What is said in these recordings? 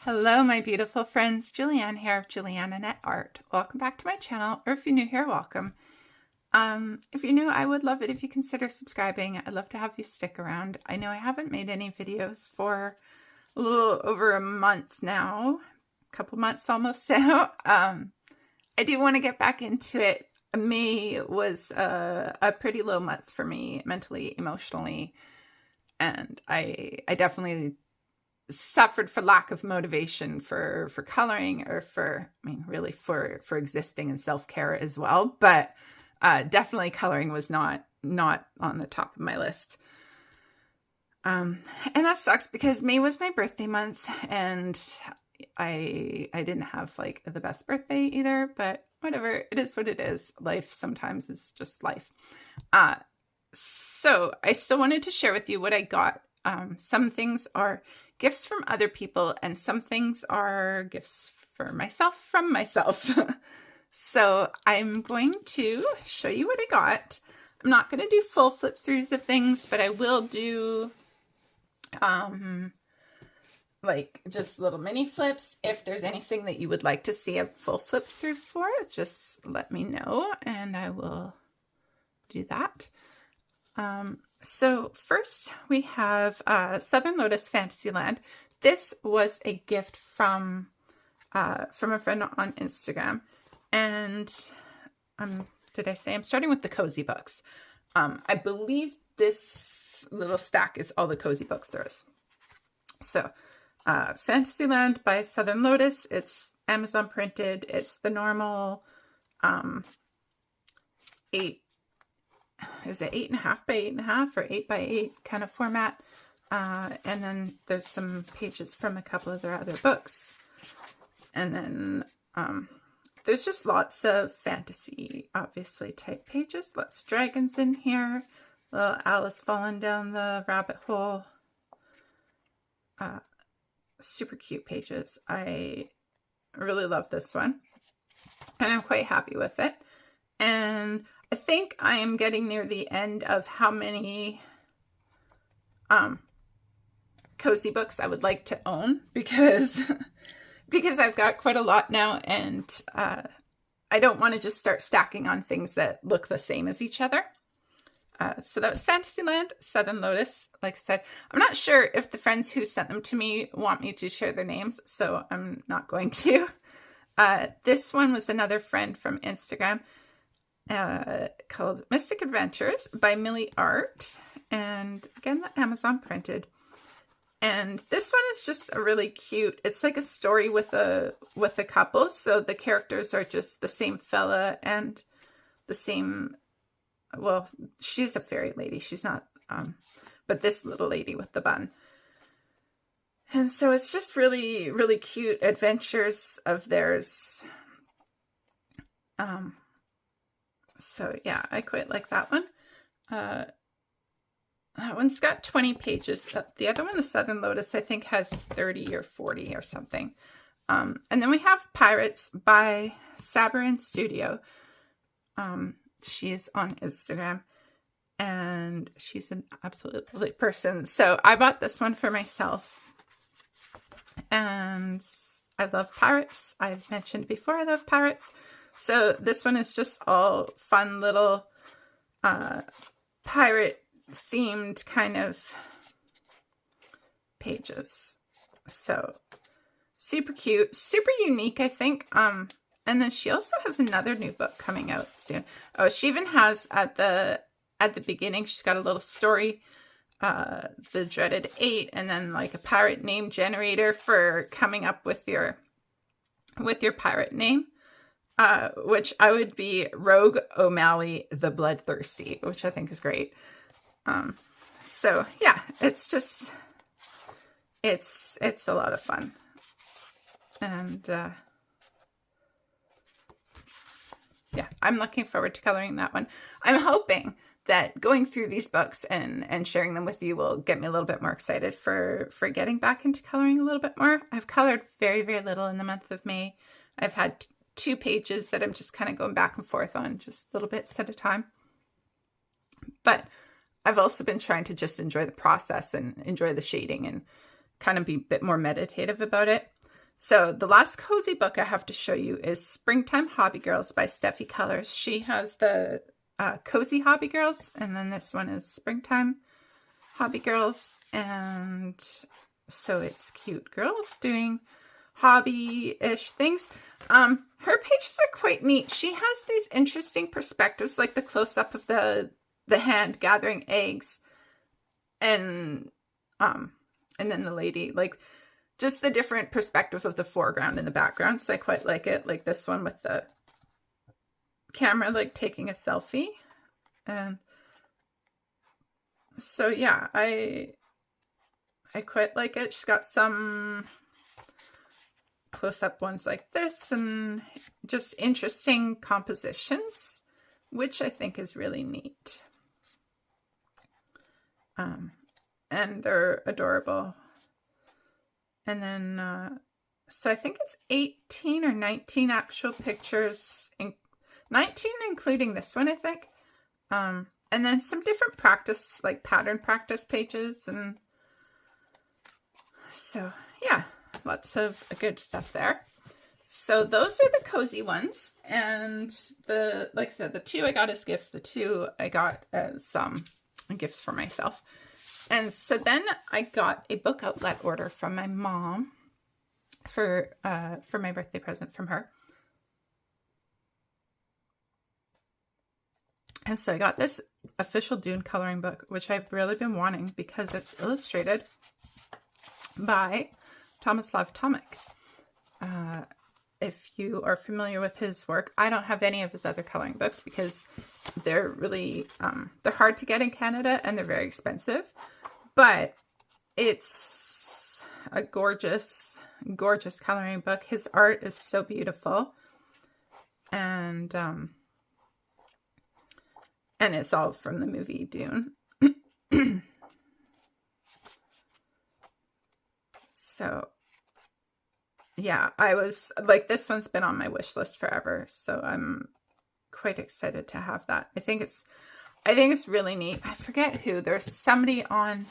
Hello, my beautiful friends. Julianne here of Julianne Net Art. Welcome back to my channel, or if you're new here, welcome. If you're new, I would love it if you consider subscribing. I'd love to have you stick around. I know I haven't made any videos for a little over a month now, a couple months almost now. I do want to get back into it. May was a pretty low month for me, mentally, emotionally, and I definitely suffered for lack of motivation for coloring, or really for existing and self-care as well. But definitely coloring was not on the top of my list. And that sucks because May was my birthday month, and I didn't have like the best birthday either, but whatever, it is what it is. Life sometimes is just life. So I still wanted to share with you what I got. Some things are gifts from other people, and some things are gifts for myself from myself. So I'm going to show you what I got. I'm not going to do full flip throughs of things, but I will do like just little mini flips. If there's anything that you would like to see a full flip through for, just let me know and I will do that. So first we have Southern Lotus Fantasyland. This was a gift from a friend on Instagram. And did I say I'm starting with the cozy books? I believe this little stack is all the cozy books there is. So Fantasyland by Southern Lotus. It's Amazon printed. It's the normal 8 is it 8.5 by 8.5 or 8 by 8 kind of format. And then there's some pages from a couple of their other books. And then there's just lots of fantasy, obviously, type pages. Lots of dragons in here. Little Alice falling down the rabbit hole. Super cute pages. I really love this one. And I'm quite happy with it. And I think I am getting near the end of how many cozy books I would like to own, because I've got quite a lot now, and I don't want to just start stacking on things that look the same as each other. So that was Fantasyland, Southern Lotus. Like I said, I'm not sure if the friends who sent them to me want me to share their names, so I'm not going to. This one was another friend from Instagram. Called Mystic Adventures by Millie Art, and again the Amazon printed. And this one is just a really cute, it's like a story with a couple, so the characters are just the same fella and the same, well, she's a fairy lady, she's not, but this little lady with the bun. And so it's just really, really cute adventures of theirs. So yeah, I quite like that one. That one's got 20 pages. The other one, the Southern Lotus, I think has 30 or 40 or something. And then we have Pirates by Sabarin Studio. She is on Instagram, and she's an absolute lovely person. So I bought this one for myself. And I love pirates. I've mentioned before I love pirates. So this one is just all fun little pirate themed kind of pages. So super cute, super unique, I think. And then she also has another new book coming out soon. Oh, she even has at the beginning, she's got a little story, the dreaded 8, and then like a pirate name generator for coming up with your pirate name. Which I would be Rogue O'Malley the Bloodthirsty, which I think is great. So yeah, it's just, it's a lot of fun. And yeah, I'm looking forward to coloring that one. I'm hoping that going through these books and sharing them with you will get me a little bit more excited for getting back into coloring a little bit more. I've colored very, very little in the month of May. I've had 2 pages that I'm just kind of going back and forth on, just little bits at a time. But I've also been trying to just enjoy the process and enjoy the shading and kind of be a bit more meditative about it. So the last cozy book I have to show you is Springtime Hobby Girls by Steffi Colors. She has the Cozy Hobby Girls, and then this one is Springtime Hobby Girls. And so it's cute girls doing hobby-ish things. Her pages are quite neat. She has these interesting perspectives, like the close-up of the hand gathering eggs, and then the lady, like just the different perspective of the foreground and the background. So I quite like it. Like this one with the camera, like taking a selfie. And so yeah, I quite like it. She's got some close-up ones like this and just interesting compositions, which I think is really neat. And they're adorable. And then, so I think it's 18 or 19 actual pictures, 19 including this one, I think. And then some different practice, like pattern practice pages. And so, yeah, lots of good stuff there. So those are the cozy ones. And like I said, the two I got as gifts, the two I got as gifts for myself. And so then I got a book outlet order from my mom for my birthday present from her. And so I got this official Dune coloring book, which I've really been wanting because it's illustrated by Tomislav Tomic. If you are familiar with his work, I don't have any of his other coloring books because they're really, they're hard to get in Canada and they're very expensive. But it's a gorgeous, gorgeous coloring book. His art is so beautiful. And it's all from the movie Dune. So, yeah, I was like, this one's been on my wish list forever. So I'm quite excited to have that. I think it's really neat. I forget who. There's somebody on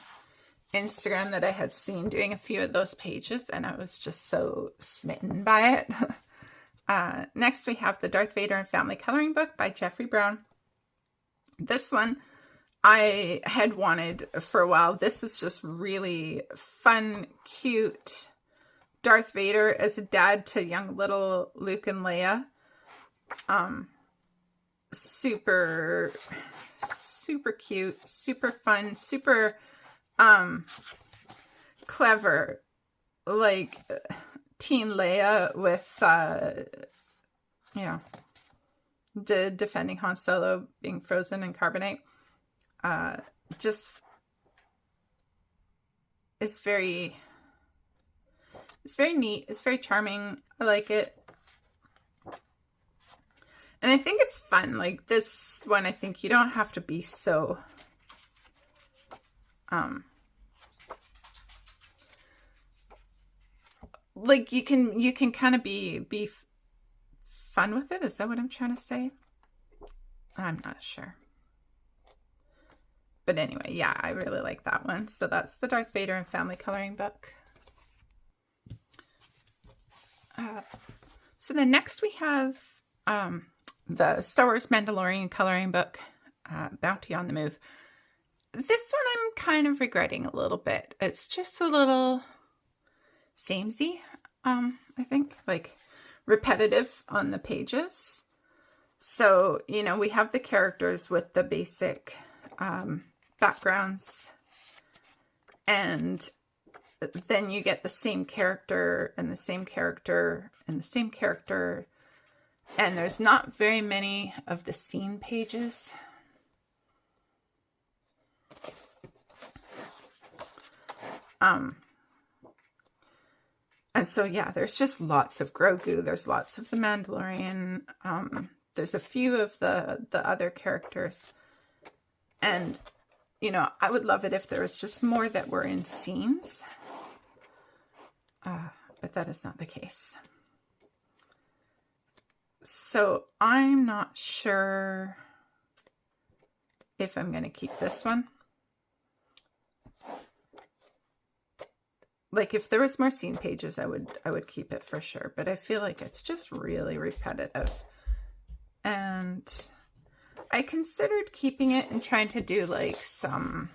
Instagram that I had seen doing a few of those pages, and I was just so smitten by it. Next, we have the Darth Vader and Family Coloring Book by Jeffrey Brown. This one I had wanted for a while. This is just really fun, cute Darth Vader as a dad to young little Luke and Leia. Super cute, super fun, super clever, like teen Leia with defending Han Solo being frozen in carbonate. Just it's very neat. It's very charming. I like it. And I think it's fun. Like this one, I think you don't have to be so like you can kind of be fun with it. Is that what I'm trying to say? I'm not sure. But anyway, yeah, I really like that one. So that's the Darth Vader and Family Coloring Book. So then next we have the Star Wars Mandalorian Coloring Book, Bounty on the Move. This one I'm kind of regretting a little bit. It's just a little samey, I think, like repetitive on the pages. So, we have the characters with the basic backgrounds, and then you get the same character and the same character and the same character, and there's not very many of the scene pages. And so, yeah, there's just lots of Grogu. There's lots of the Mandalorian. There's a few of the other characters. And, I would love it if there was just more that were in scenes. But that is not the case. So I'm not sure if I'm going to keep this one. like if there was more scene pages, I would keep it for sure. But I feel like it's just really repetitive. And I considered keeping it and trying to do like some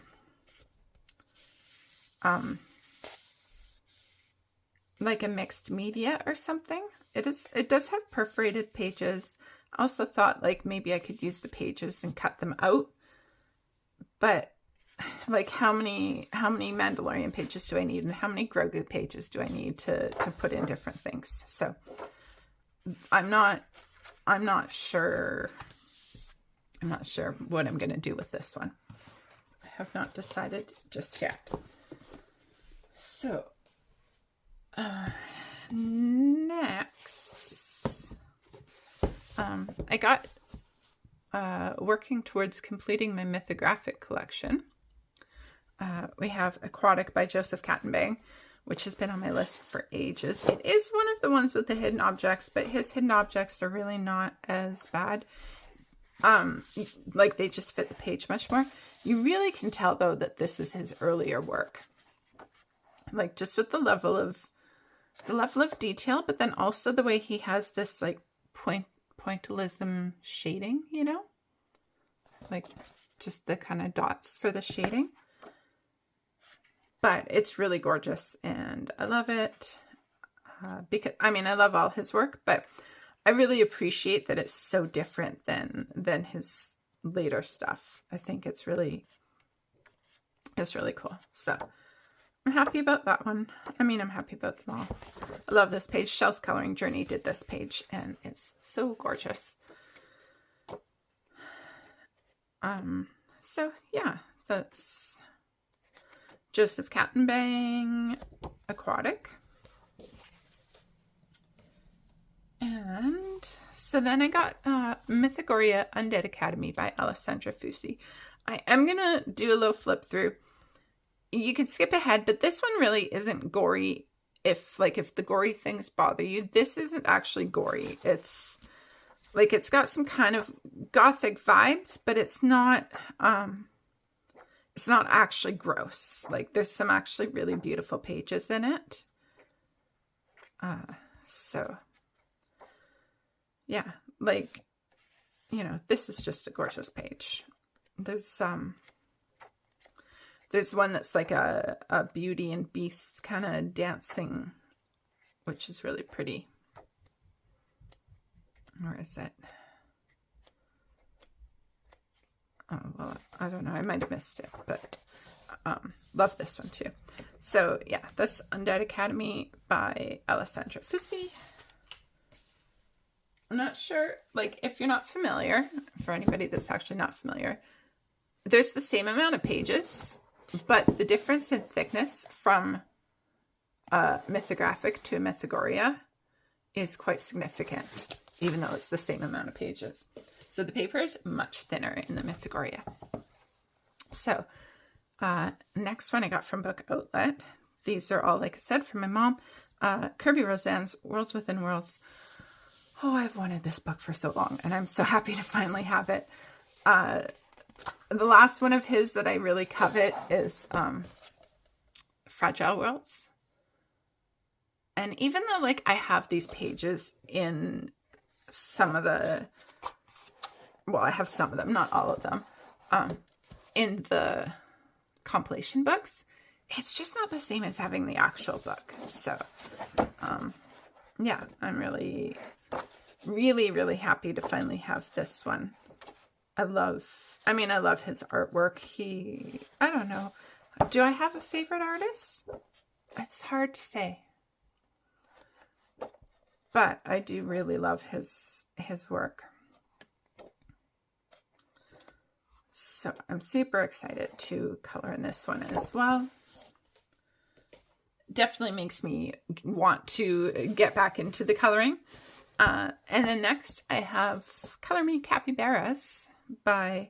like a mixed media or something. It does have perforated pages. I also thought like maybe I could use the pages and cut them out. But like how many Mandalorian pages do I need, and how many Grogu pages do I need to put in different things? So I'm not sure. I'm not sure what I'm going to do with this one. I have not decided just yet. So next, I got working towards completing my mythographic collection. We have Aquatic by Joseph Kattenbang, which has been on my list for ages. It is one of the ones with the hidden objects, but his hidden objects are really not as bad. Like they just fit the page much more. You really can tell though that this is his earlier work. Like just with the level of detail, but then also the way he has this like pointillism shading, you know? Like just the kind of dots for the shading. But it's really gorgeous and I love it. Because I mean, I love all his work, but I really appreciate that it's so different than his later stuff. I think it's really cool. So I'm happy about that one. I mean, I'm happy about them all. I love this page. Shell's Coloring Journey did this page and it's so gorgeous. So yeah, that's Joseph Kattenbang, Aquatic. And so then I got Mythagoria, Undead Academy by Alessandra Fusi. I am going to do a little flip through. You can skip ahead, but this one really isn't gory. If the gory things bother you, this isn't actually gory. It's like, it's got some kind of gothic vibes, but it's not actually gross. Like there's some actually really beautiful pages in it. So yeah, like, you know, this is just a gorgeous page. There's one that's like a Beauty and Beast kind of dancing, which is really pretty. Where is it? Oh, well, I don't know. I might have missed it, but love this one too. So yeah, that's Undead Academy by Alessandra Fusi. I'm not sure, like, if you're not familiar, for anybody that's actually not familiar, there's the same amount of pages, but the difference in thickness from Mythographic to Mythagoria is quite significant, even though it's the same amount of pages. So the paper is much thinner in the Mythagoria. So next one I got from Book Outlet. These are all, like I said, from my mom. Kirby Rosanne's Worlds Within Worlds. Oh, I've wanted this book for so long, and I'm so happy to finally have it. The last one of his that I really covet is Fragile Worlds. And even though, like, I have these pages in some of the... Well, I have some of them, not all of them, in the compilation books. It's just not the same as having the actual book. So, yeah, I'm really, really happy to finally have this one. I love his artwork. I don't know. Do I have a favorite artist? It's hard to say. But I do really love his work. So I'm super excited to color in this one as well. Definitely makes me want to get back into the coloring. And then next I have Color Me Capybaras by,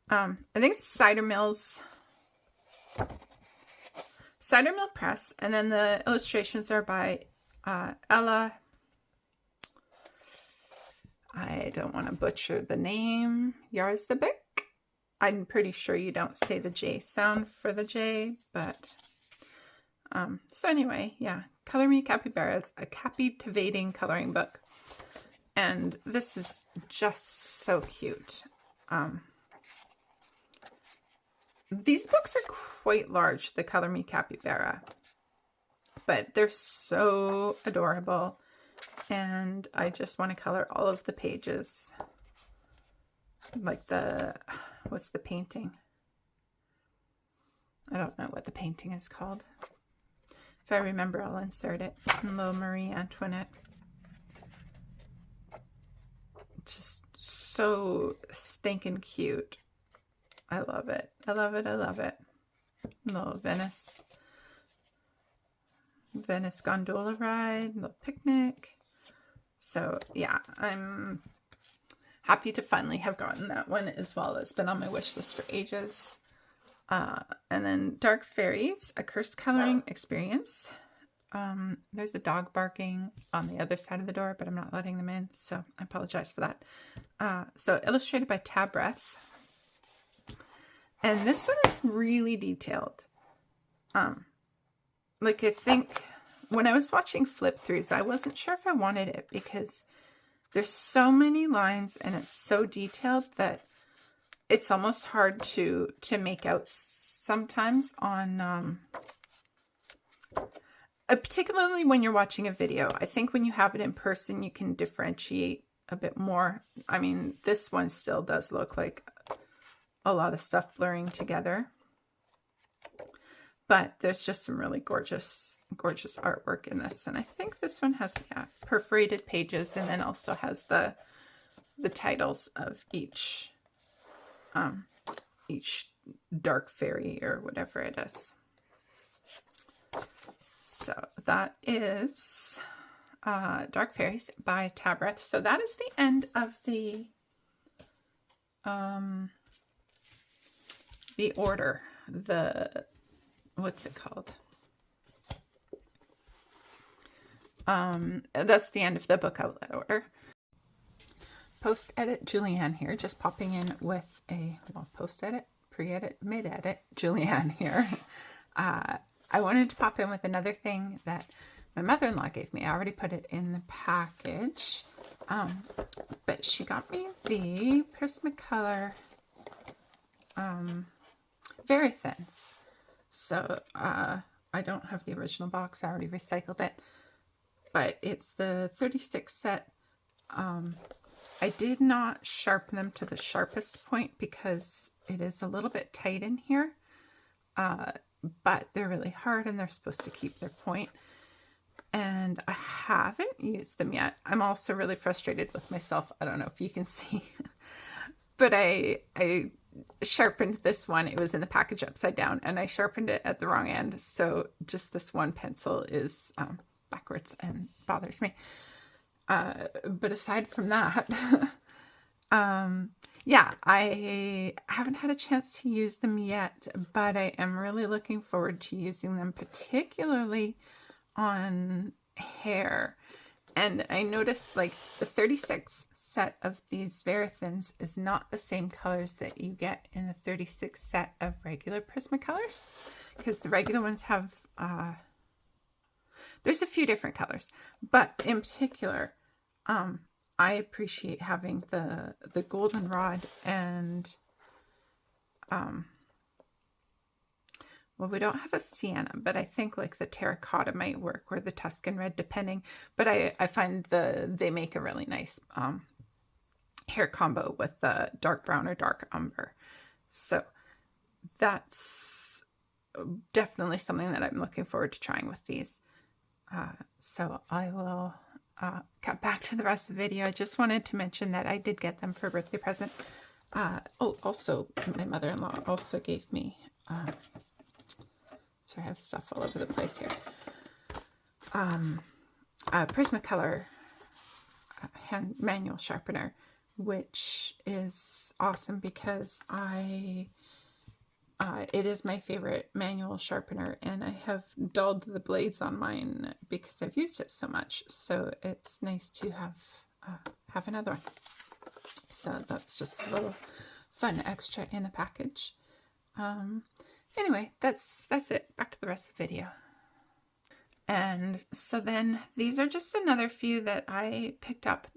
I think it's Cider Mill Press. And then the illustrations are by Ella. I don't want to butcher the name. Yarzabek. I'm pretty sure you don't say the J sound for the J, but So anyway, yeah, Color Me Capybara. It's a captivating coloring book. And this is just so cute. These books are quite large, the Color Me Capybara. But they're so adorable. And I just want to color all of the pages. Like what's the painting? I don't know what the painting is called. If I remember, I'll insert it. Little Marie Antoinette. Just so stinking cute. I love it. I love it. I love it. Little Venice gondola ride, little picnic. So yeah, I'm happy to finally have gotten that one as well. It's been on my wish list for ages. And then Dark Fairies, a cursed coloring experience. There's a dog barking on the other side of the door, but I'm not letting them in, so I apologize for that. So illustrated by Tabreth. And this one is really detailed. Like I think when I was watching flip throughs, I wasn't sure if I wanted it because there's so many lines and it's so detailed that it's almost hard to make out sometimes on, particularly when you're watching a video. I think when you have it in person, you can differentiate a bit more. I mean, this one still does look like a lot of stuff blurring together. But there's just some really gorgeous, gorgeous artwork in this. And I think this one has, yeah, perforated pages and then also has the titles of each dark fairy or whatever it is. So that is Dark Fairies by Tabreth. So that is the end of the order. What's it called? That's the end of the book outlet order. Post-edit Julianne here, just popping in with post-edit, pre-edit, mid-edit Julianne here. I wanted to pop in with another thing that my mother-in-law gave me. I already put it in the package, but she got me the Prismacolor Very Thins. So I don't have the original box. I already recycled it, but it's the 36 set. I did not sharpen them to the sharpest point because it is a little bit tight in here, but they're really hard and they're supposed to keep their point. And I haven't used them yet. I'm also really frustrated with myself. I don't know if you can see, but I sharpened this one. It was in the package upside down and I sharpened it at the wrong end. So just this one pencil is backwards and bothers me. But aside from that, yeah, I haven't had a chance to use them yet, but I am really looking forward to using them, particularly on hair. And I noticed like the 36 set of these Verithins is not the same colors that you get in the 36 set of regular Prismacolors, because the regular ones have, there's a few different colors, but in particular, I appreciate having the goldenrod and, well, we don't have a sienna, but I think like the terracotta might work, or the Tuscan red, depending. But I find they make a really nice hair combo with the dark brown or dark umber. So that's definitely something that I'm looking forward to trying with these. So I will cut back to the rest of the video. I just wanted to mention that I did get them for a birthday present. Oh, also, my mother-in-law also gave me, sorry, I have stuff all over the place here, a Prismacolor hand manual sharpener, which is awesome because it is my favorite manual sharpener, and I have dulled the blades on mine because I've used it so much. So it's nice to have another one. So that's just a little fun extra in the package. Anyway, that's it. Back to the rest of the video. And so then these are just another few that I picked up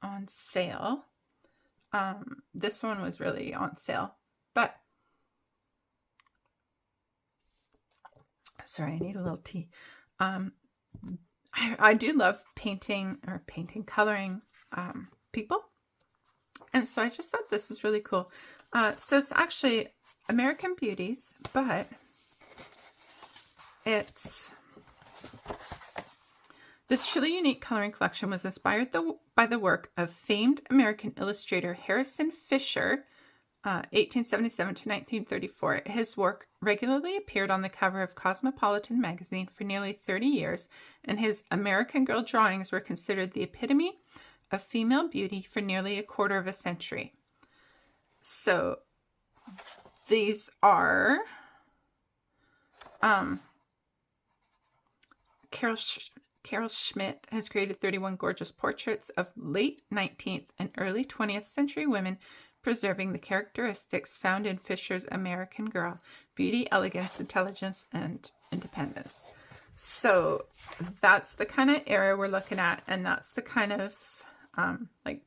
on sale. This one was really on sale, but sorry, I need a little tea. I do love coloring people. And so I just thought this was really cool. So it's actually American Beauties, but this truly unique coloring collection was inspired by the work of famed American illustrator Harrison Fisher, 1877 to 1934. His work regularly appeared on the cover of Cosmopolitan magazine for nearly 30 years, and his American Girl drawings were considered the epitome of female beauty for nearly a quarter of a century. So these are Carol Schmidt has created 31 gorgeous portraits of late 19th and early 20th century women, preserving the characteristics found in Fisher's American Girl: beauty, elegance, intelligence, and independence. So that's the kind of era we're looking at, and that's the kind of like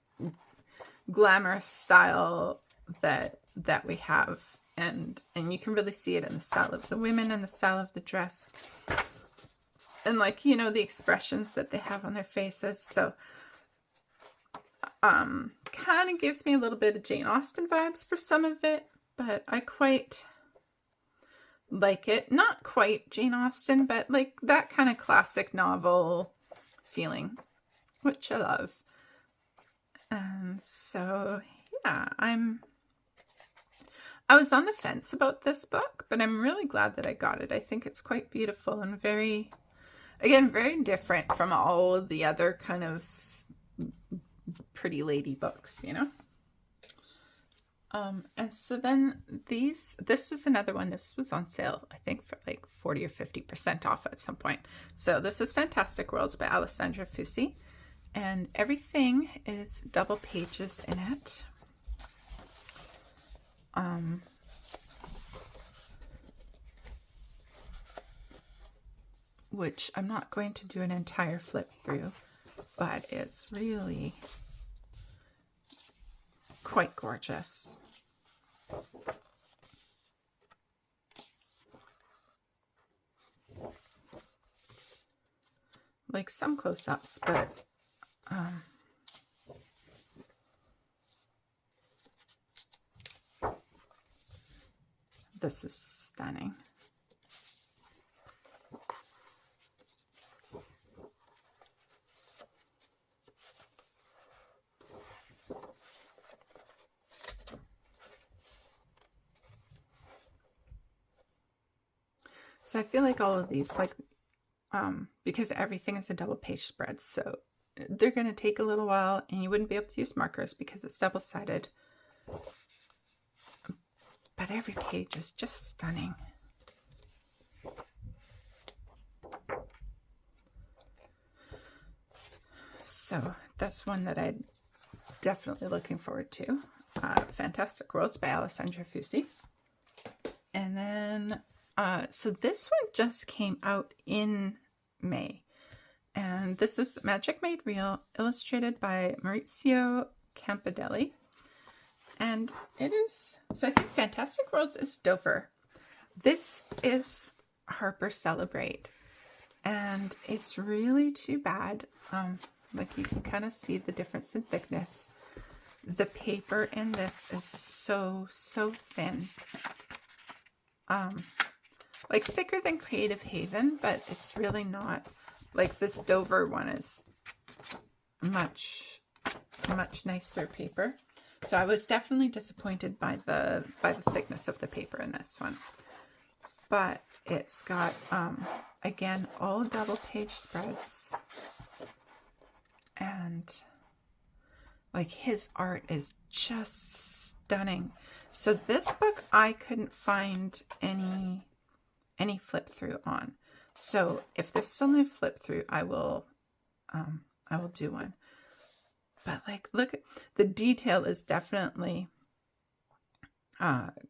glamorous style that we have, and you can really see it in the style of the women and the style of the dress, and like, you know, the expressions that they have on their faces. So kind of gives me a little bit of Jane Austen vibes for some of it, but I quite like it. Not quite Jane Austen, but like that kind of classic novel feeling, which I love. And so yeah, I was on the fence about this book, but I'm really glad that I got it. I think it's quite beautiful and very different from all of the other kind of pretty lady books, you know? And so then this was another one. This was on sale, I think, for like 40 or 50% off at some point. So this is Fantastic Worlds by Alessandra Fusi, and everything is double pages in it. Which I'm not going to do an entire flip through, but it's really quite gorgeous. Like some close-ups, but this is stunning. So I feel like all of these, like, because everything is a double page spread, so they're going to take a little while, and you wouldn't be able to use markers because it's double-sided. But every page is just stunning. So that's one that I'm definitely looking forward to. Fantastic Worlds by Alessandra Fusi. And then so this one just came out in May, and this is Magic Made Real, illustrated by Maurizio Campidelli, and it is, so I think Fantastic Worlds is Dover. This is Harper Celebrate, and it's really too bad. Like, you can kind of see the difference in thickness. The paper in this is so thin. Like thicker than Creative Haven, but it's really not. Like, this Dover one is much nicer paper. So I was definitely disappointed by the thickness of the paper in this one. But it's got again, all double page spreads, and like, his art is just stunning. So this book I couldn't find any flip through on. So if there's still no flip through, I will do one. But like, look, the detail is definitely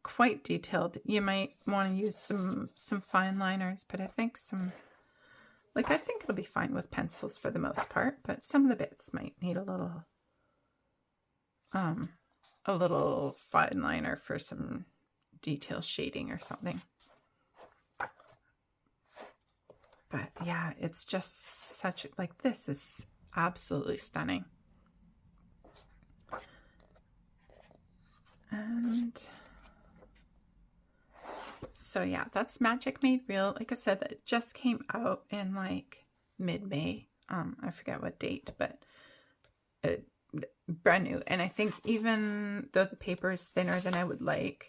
quite detailed. You might want to use some fine liners, but I think some Like, I think it'll be fine with pencils for the most part, but some of the bits might need a little fine liner for some detail shading or something. But yeah, it's just such, like, this is absolutely stunning. And so yeah, that's Magic Made Real. Like I said, that just came out in like mid-May. I forget what date, but brand new. And I think even though the paper is thinner than I would like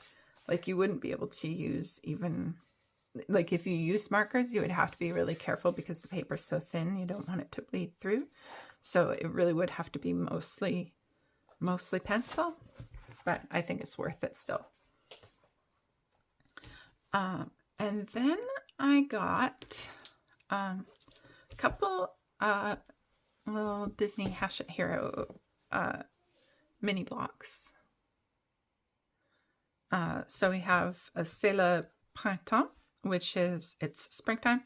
you wouldn't be able to use even, like, if you use markers, you would have to be really careful because the paper is so thin, you don't want it to bleed through. So it really would have to be mostly pencil, but I think it's worth it still. And then I got a couple little Disney Hachette Hero mini blocks. So we have a C'est le Printemps, which is, it's springtime,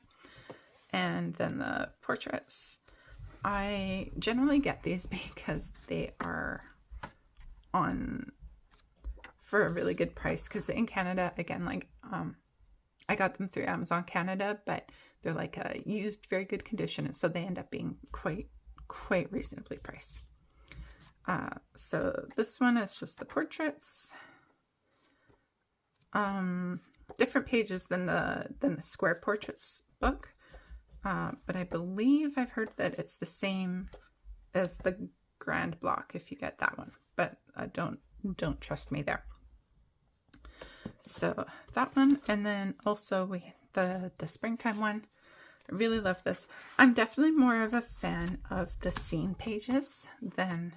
and then the portraits. I generally get these because they are on for a really good price, because in Canada, again, like I got them through Amazon Canada, but they're like a used, very good condition, and so they end up being quite reasonably priced. So this one is just the portraits. Different pages than the square portraits book, but I believe I've heard that it's the same as the grand block if you get that one, but don't trust me there. So that one, and then also the springtime one. I really love this. I'm definitely more of a fan of the scene pages than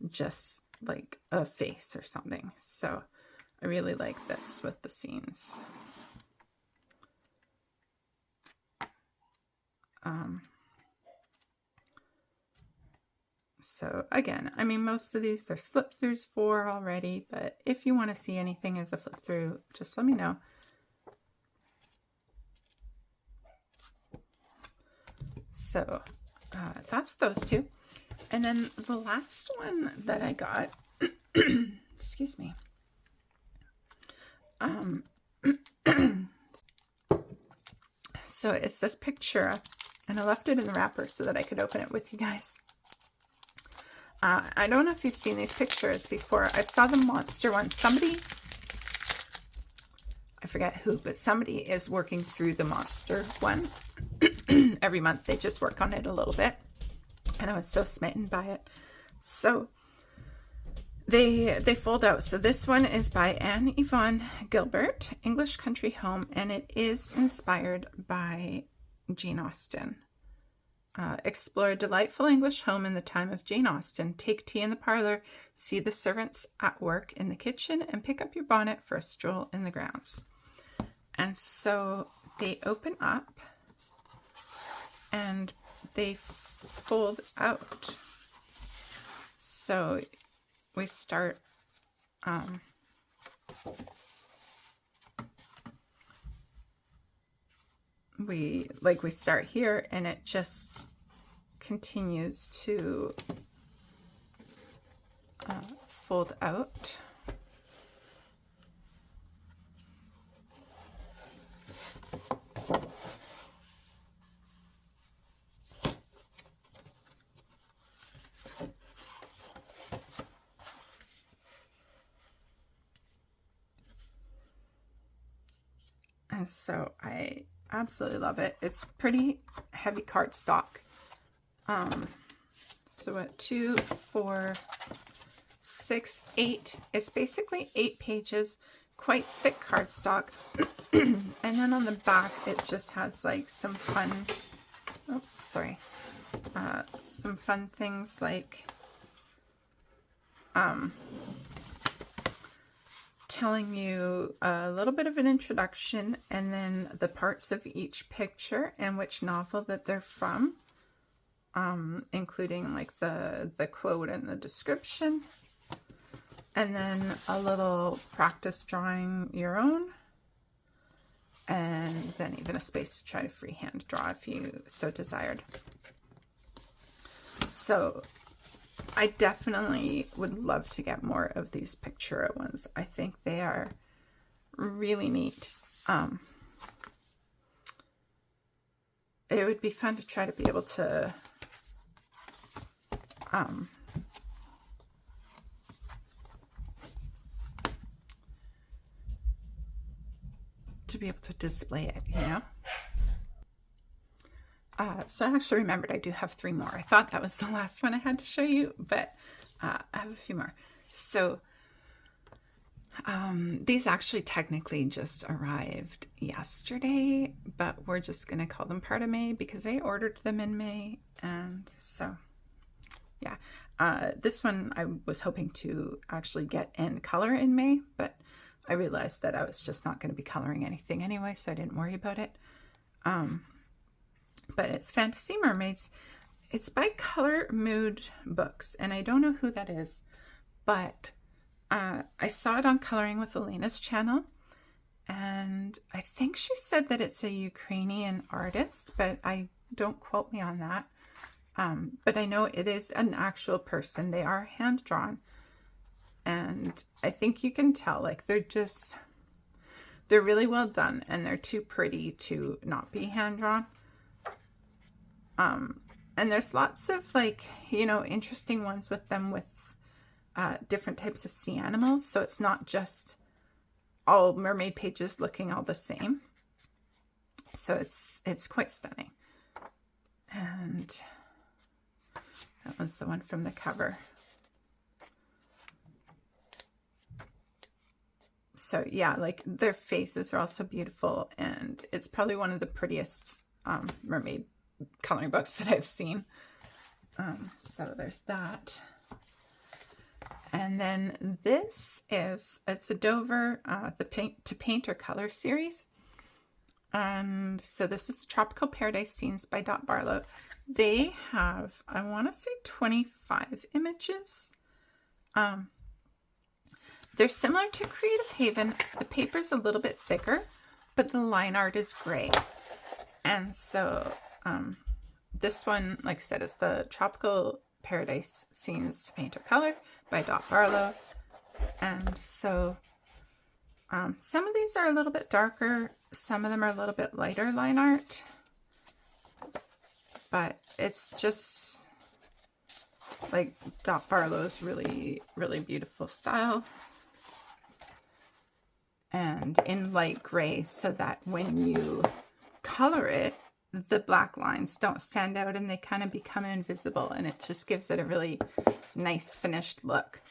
just like a face or something. So I really like this with the scenes. So again, I mean, most of these, there's flip throughs for already, but if you want to see anything as a flip through, just let me know. So that's those two. And then the last one that I got, excuse me. So it's this picture, and I left it in the wrapper so that I could open it with you guys. I don't know if you've seen these pictures before. I saw the monster one. Somebody, I forget who, but somebody is working through the monster one. Every month they just work on it a little bit. And I was so smitten by it. So they fold out. So this one is by Ivonne Gilbert, English Country Home, and it is inspired by Jane Austen. Explore a delightful English home in the time of Jane Austen. Take tea in the parlor, see the servants at work in the kitchen, and pick up your bonnet for a stroll in the grounds. And so they open up and they fold out. So we start we start here, and it just continues to fold out. And so I absolutely love it. It's pretty heavy cardstock. So what, 2, 4, 6, 8. It's basically 8 pages, quite thick cardstock. And then on the back, it just has like some fun, oops, sorry, some fun things like telling you a little bit of an introduction, and then the parts of each picture and which novel that they're from, including like the quote and the description, and then a little practice drawing your own. and then even a space to try to freehand draw if you so desired. So I definitely would love to get more of these Pictura ones. I think they are really neat. It would be fun to try to be able to display it, you know? So I actually remembered I do have 3 more. I thought that was the last one I had to show you, but I have a few more. So these actually technically just arrived yesterday, but we're just going to call them part of May because I ordered them in May. And so, yeah, this one I was hoping to actually get in color in May, but I realized that I was just not going to be coloring anything anyway, so I didn't worry about it. But it's Fantasy Mermaids. It's by Color Mood Books, and I don't know who that is, but I saw it on Coloring with Elena's channel, and I think she said that it's a Ukrainian artist, but I don't quote me on that. But I know it is an actual person. They are hand-drawn, and I think you can tell, like, they're really well done, and they're too pretty to not be hand-drawn. And there's lots of, like, you know, interesting ones with them with different types of sea animals. So it's not just all mermaid pages looking all the same. So it's quite stunning. And that was the one from the cover. So yeah, like their faces are also beautiful, and it's probably one of the prettiest mermaid coloring books that I've seen. So there's that. And then this is, it's a Dover, the Paint to Paint or Color series. And so this is the Tropical Paradise Scenes by Dot Barlow. They have, I want to say 25 images. They're similar to Creative Haven. The paper's a little bit thicker, but the line art is gray. And so this one, like I said, is the Tropical Paradise Scenes to Paint or Color by Dot Barlow. And so some of these are a little bit darker. Some of them are a little bit lighter line art. But it's just like Dot Barlow's really, really beautiful style. And in light gray, so that when you color it, the black lines don't stand out and they kind of become invisible, and it just gives it a really nice finished look.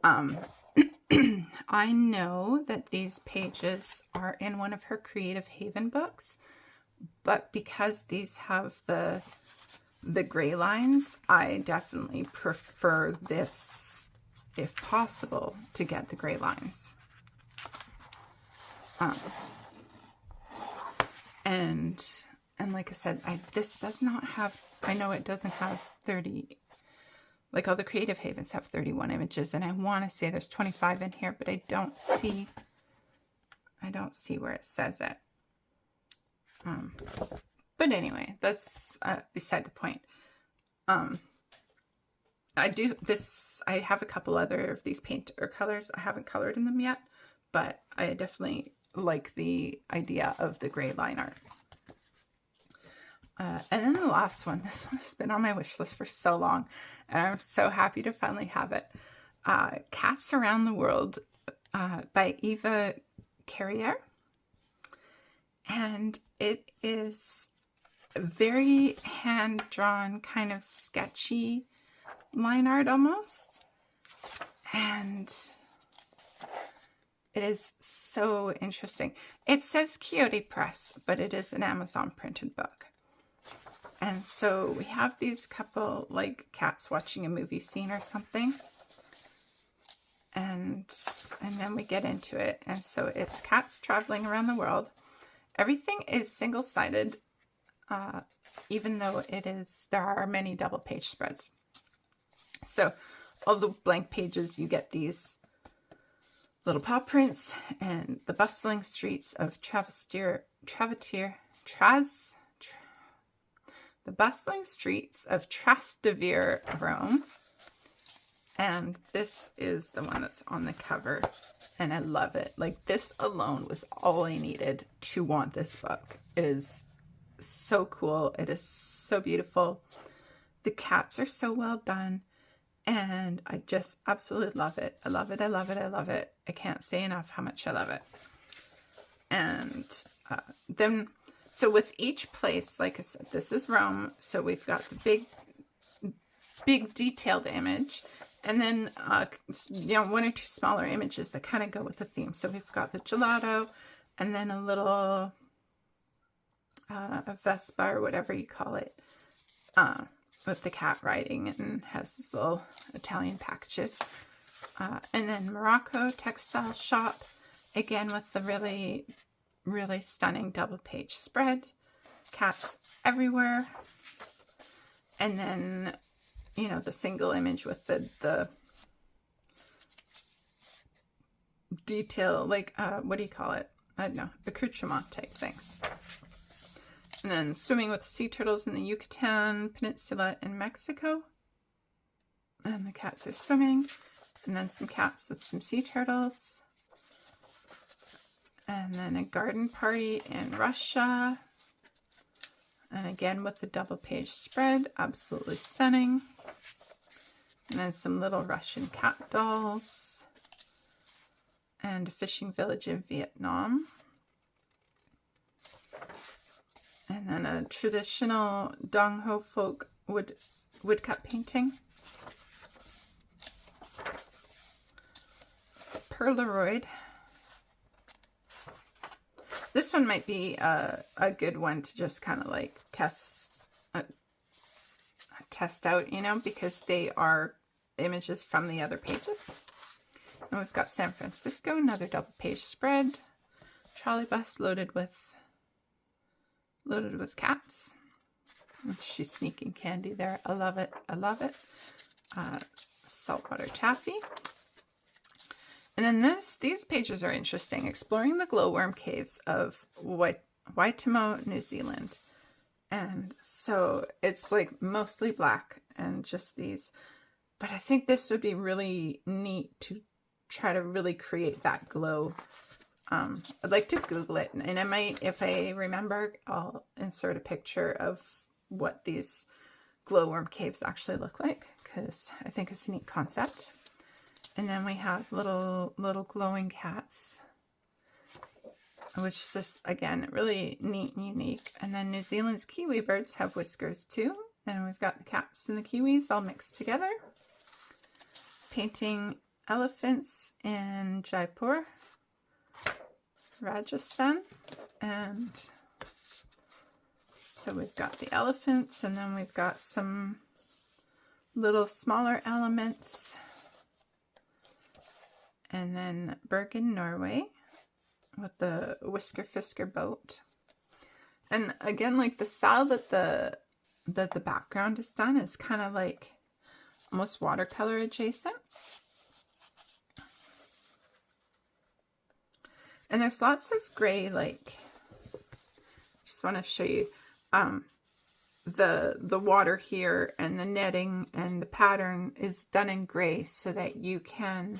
I know that these pages are in one of her Creative Haven books, but because these have the gray lines, I definitely prefer this, if possible, to get the gray lines. And like I said, this does not have, I know it doesn't have 30, like all the Creative Havens have 31 images, and I want to say there's 25 in here, but I don't see where it says it. But anyway, that's beside the point. I have a couple other of these paint or colors. I haven't colored in them yet, but I definitely like the idea of the gray line art. And then the last one, this one has been on my wish list for so long, and I'm so happy to finally have it. Cats Around the World by Eva Carrier. And it is a very hand-drawn, kind of sketchy line art almost. And it is so interesting. It says Quixote Press, but it is an Amazon printed book. And so we have these couple, like, cats watching a movie scene or something. And then we get into it. And so it's cats traveling around the world. Everything is single-sided, even though there are many double page spreads. So all the blank pages, you get these little paw prints and the bustling streets of the bustling streets of Trastevere, Rome. And this is the one that's on the cover, and I love it. Like, this alone was all I needed to want this book. It is so cool. It is so beautiful. The cats are so well done, and I just absolutely love it. I love it. I love it. I love it. I can't say enough how much I love it. And then, so with each place, like I said, this is Rome. So we've got the big detailed image. And then, you know, one or two smaller images that kind of go with the theme. So we've got the gelato, and then a little a Vespa or whatever you call it, with the cat riding, and has these little Italian packages. And then Morocco textile shop, again with the really, really stunning double page spread. Cats everywhere. And then, you know, the single image with the detail, like, what do you call it? I don't know, accoutrement type things. And then swimming with sea turtles in the Yucatan Peninsula in Mexico. And the cats are swimming. And then some cats with some sea turtles. And then a garden party in Russia. And again with the double page spread, absolutely stunning. And then some little Russian cat dolls. And a fishing village in Vietnam. And then a traditional Dong Ho folk woodcut painting. Polaroid. This one might be a good one to just kind of like test out, you know, because they are images from the other pages. And we've got San Francisco, another double page spread. Trolley bus loaded with cats. She's sneaking candy there. I love it. I love it. Saltwater taffy. And then these pages are interesting. Exploring the glowworm caves of Waitomo, New Zealand. And so it's like mostly black and just these. But I think this would be really neat to try to really create that glow. I'd like to Google it, and I might, if I remember, I'll insert a picture of what these glowworm caves actually look like, because I think it's a neat concept. And then we have little glowing cats, which is just, again, really neat and unique. And then New Zealand's kiwi birds have whiskers too. And we've got the cats and the kiwis all mixed together. Painting elephants in Jaipur, Rajasthan. And so we've got the elephants, and then we've got some little smaller elements. And then Bergen, Norway, with the Whisker Fisker boat. And again, like the style that the background is done is kind of like almost watercolor adjacent. And there's lots of gray, like, just want to show you the water here, and the netting and the pattern is done in gray so that you can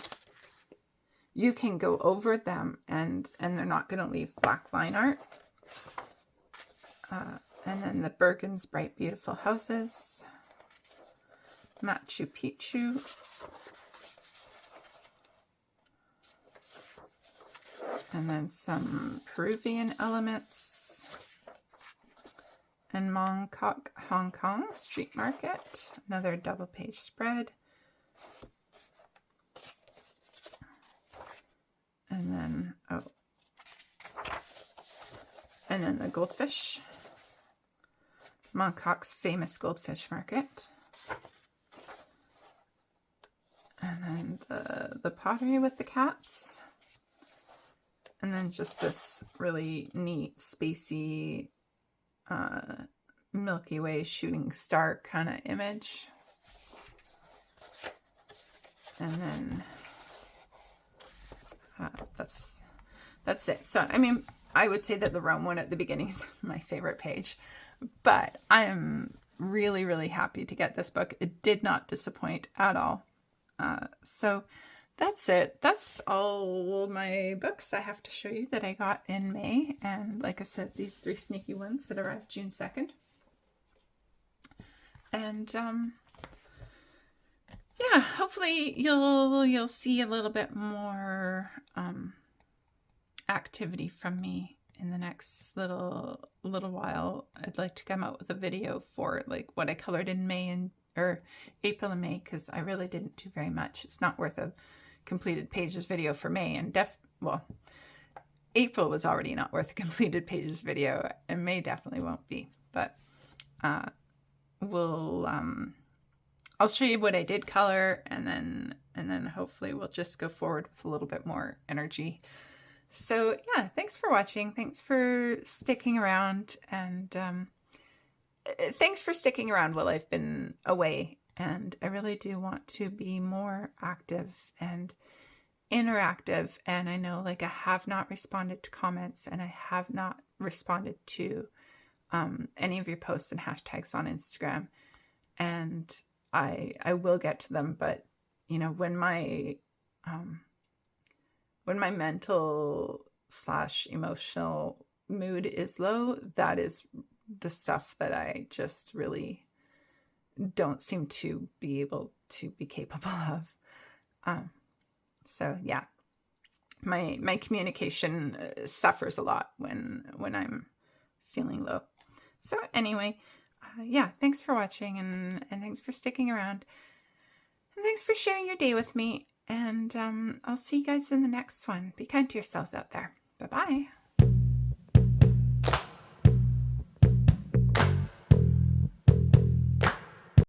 go over them and they're not going to leave black line art. And then the Bergen's bright, beautiful houses. Machu Picchu. And then some Peruvian elements. And Mongkok, Hong Kong street market. Another double page spread. And then, and then the goldfish. Mongkok's famous goldfish market. And then the pottery with the cats. And then just this really neat, spacey, Milky Way shooting star kind of image. And then that's it. So, I mean, I would say that the Rome one at the beginning is my favorite page, but I am really, really happy to get this book. It did not disappoint at all. So that's it. That's all my books I have to show you that I got in May. And like I said, these 3 sneaky ones that arrived June 2nd. And yeah, hopefully you'll see a little bit more activity from me in the next little while. I'd like to come out with a video for like what I colored in May or April and May, because I really didn't do very much. It's not worth a completed pages video for May, and well, April was already not worth a completed pages video, and May definitely won't be. But I'll show you what I did color, and then hopefully we'll just go forward with a little bit more energy. So yeah, thanks for watching. Thanks for sticking around, and thanks for sticking around while I've been away. And I really do want to be more active and interactive. And I know, like, I have not responded to comments, and I have not responded to any of your posts and hashtags on Instagram. And I will get to them, but you know, when my mental / emotional mood is low, that is the stuff that I just really don't seem to be able to be capable of. So yeah, my communication suffers a lot when I'm feeling low. So anyway, yeah, thanks for watching, and thanks for sticking around, and thanks for sharing your day with me. And I'll see you guys in the next one. Be kind to yourselves out there. Bye-bye.